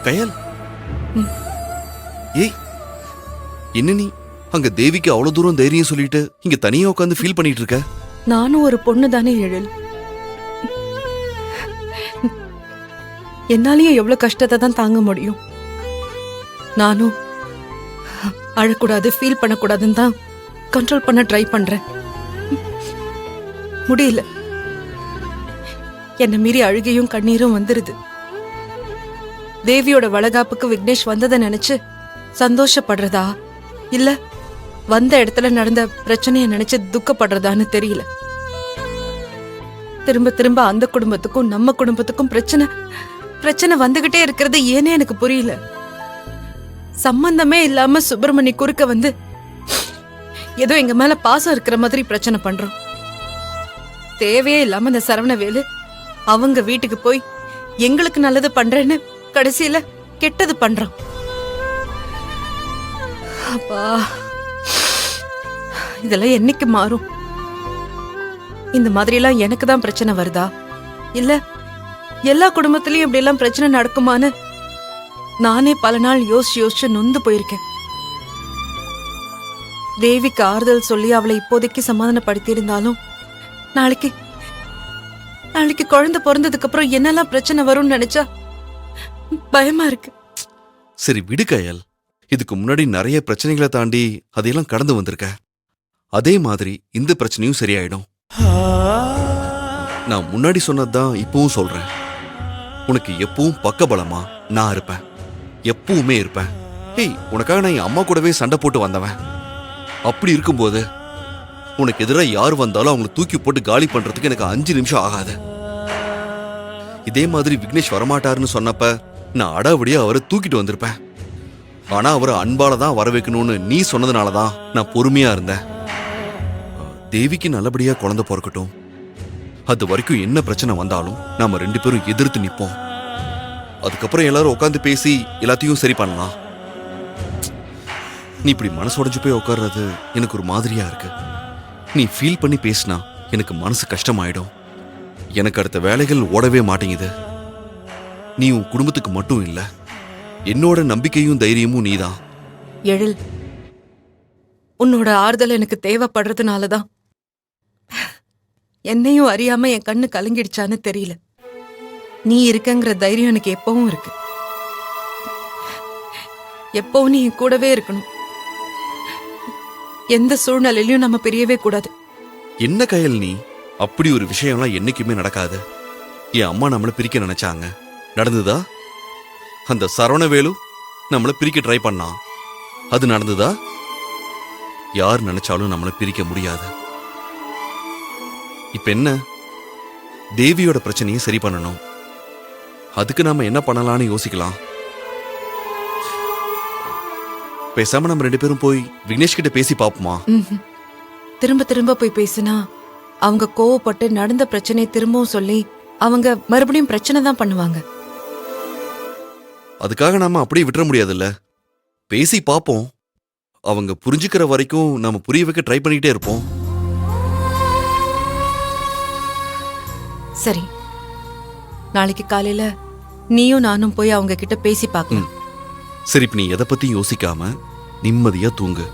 கயல், ஏய் என்ன நீ அங்க தேவிக்கு அவ்வளவு தூரம் தைரியம் சொல்லிட்டு இங்க தனியா உட்காந்து ஃபீல் பண்ணிட்டு இருக்க? நானும் ஒரு பொண்ணு தானே எழில். என்னாலயும் எவ்வளவு கஷ்டத்தை தான் தாங்க முடியும். நானும் அழக்கூடாது, ஃபீல் பண்ணக்கூடாதுன்னு தான் கண்ட்ரோல் பண்ண ட்ரை பண்றேன். முடியல. என்ன மீறி அழுகையும் கண்ணீரும் வந்துருது. தேவியோட வளகாப்புக்கு விக்னேஷ் வந்ததை நினைச்சு சந்தோஷப்படுறதா இல்ல வந்த இடத்துல நடந்த பிரச்சனைய நினைச்சு துக்கப்படுறதான்னு தெரியல. திரும்ப திரும்ப அந்த குடும்பத்துக்கும் நம்ம குடும்பத்துக்கும் பிரச்சனை வந்துகிட்டே இருக்கிறது ஏனே எனக்கு புரியல. சம்பந்தமே இல்லாம சுப்பிரமணி குறுக்க வந்து ஏதோ எங்க மேல பாசம் இருக்கிற மாதிரி பிரச்சனை பண்றோம். தேவையே இல்லாம இந்த சரவணவேலு அவங்க வீட்டுக்கு போய் எங்களுக்கு நல்லது பண்றேன்னு கடைசியில கெட்டது பண்றோம். அப்பா, இதெல்லாம் என்னைக்கு மாறும்? இந்த மாதிரி எல்லாம் எனக்கு தான் பிரச்சனை வருதா இல்ல எல்லா குடும்பத்திலயும் இப்படி எல்லாம் பிரச்சனை நடக்குமான்னு நானே பல நாள் யோசிச்சு நொந்து போயிருக்கேன். தேவிக்கு ஆறுதல் சொல்லி அவளை இப்போதைக்கு சமாதானப்படுத்தி இருந்தாலும் நாளைக்கு குழந்தை பிறந்ததுக்கு அப்புறம் என்னெல்லாம் பிரச்சனை வரும்னு நினைச்சா பயமா இருக்கு. சரி விடு கயல், இதுக்கு முன்னாடி நிறைய பிரச்சனைகளை தாண்டி அதையெல்லாம் கடந்து வந்திருக்க. அதே மாதிரி இந்த பிரச்சனையும் சரியாயிடும். நான் முன்னாடி சொன்னதுதான் இப்பவும் சொல்றேன். உனக்கு எப்பவும் பக்கபலமா நான் இருப்பேன், எப்பவுமே இருப்பேன். ஹேய், உனக்காக நான் என் அம்மா கூடவே சண்டை போட்டு வந்தவன். அப்படி இருக்கும்போது உனக்கு எதிராக யார் வந்தாலும் அவங்களை தூக்கி போட்டு காலி பண்றதுக்கு எனக்கு 5 நிமிஷம் ஆகாது. இதே மாதிரி விக்னேஷ் வரமாட்டாருன்னு சொன்னப்ப நான் அடாவடியா அவரை தூக்கிட்டு வந்திருப்பேன். ஆனா அவரை அன்பால தான் வர வைக்கணும்னு நீ சொன்னதுனாலதான் நான் பொறுமையா இருந்தேன். தேவிக்கு நல்லபடியா குழந்தை பிறக்கட்டும், அது வரைக்கும் என்ன பிரச்சனை வந்தாலும் நாம 2 பேரும் எதிர்த்து நிப்போம். அதுக்கப்புறம் எல்லாரும் உட்காந்து பேசி எல்லாத்தையும் சரி பண்ணலாம். நீ இப்படி மனசு உடைஞ்சு போய் உட்கார்றது எனக்கு ஒரு மாதிரியா இருக்கு. நீ ஃபீல் பண்ணி பேசினா எனக்கு மனசு கஷ்டமாயிடும். எனக்கு அடுத்த வேலைகள் ஓடவே மாட்டேங்குது. நீ உன் குடும்பத்துக்கு மட்டும் இல்ல, என்னோட நம்பிக்கையும் தைரியமும் நீதான். எழில், உன்னோட ஆறுதல் எனக்கு தேவைப்படுறதுனாலதான் என்னையும் அறியாம என் கண்ணு கலங்கிடுச்சான்னு தெரியல. நீ இருக்கங்கிற தைரியம் எனக்கு எப்பவும் இருக்கு. எப்பவும் நீ என் கூடவே இருக்கணும். எந்த சூழ்நிலையிலும் நம்ம பிரியவே கூடாது. என்ன கயல், நீ அப்படி ஒரு விஷயம்லாம் என்னைக்குமே நடக்காது. என் அம்மா நம்மளை பிரிக்க நினைச்சாங்க, நடந்ததா? அந்த சரவணவேலு நம்மளை பிரிக்க ட்ரை பண்ணா, அது நடந்ததா? யார் நினைச்சாலும் நம்மளை பிரிக்க முடியாது. இப்ப என்ன? தேவியோட பிரச்சனையை சரி பண்ணணும். அதுக்கு நாம என்ன பண்ணலாம்னு யோசிக்கலாம். பேசாம நம்ம 2 பேரும் போய் விக்னேஷ் கிட்ட பேசி பாப்போமா? திரும்ப திரும்ப போய் பேசினா அவங்க கோவப்பட்டு நடந்த பிரச்சனையை திரும்பவும் சொல்லி அவங்க மறுபடியும் பிரச்சனை தான் பண்ணுவாங்க. அதுக்காக நாம அப்படியே விட்டுற முடியாதுல்ல. பேசி பாப்போம். அவங்க புரிஞ்சுக்கிற வரைக்கும் நாம புரிய வைக்க ட்ரை பண்ணிக்கிட்டே இருப்போம். சரி, நாளைக்கு காலையில நீயும் நானும் போய் அவங்க கிட்ட பேசி பார்க்கலாம். சரி, இப்ப நீ எதை பத்தி யோசிக்காம நிம்மதியா தூங்கு.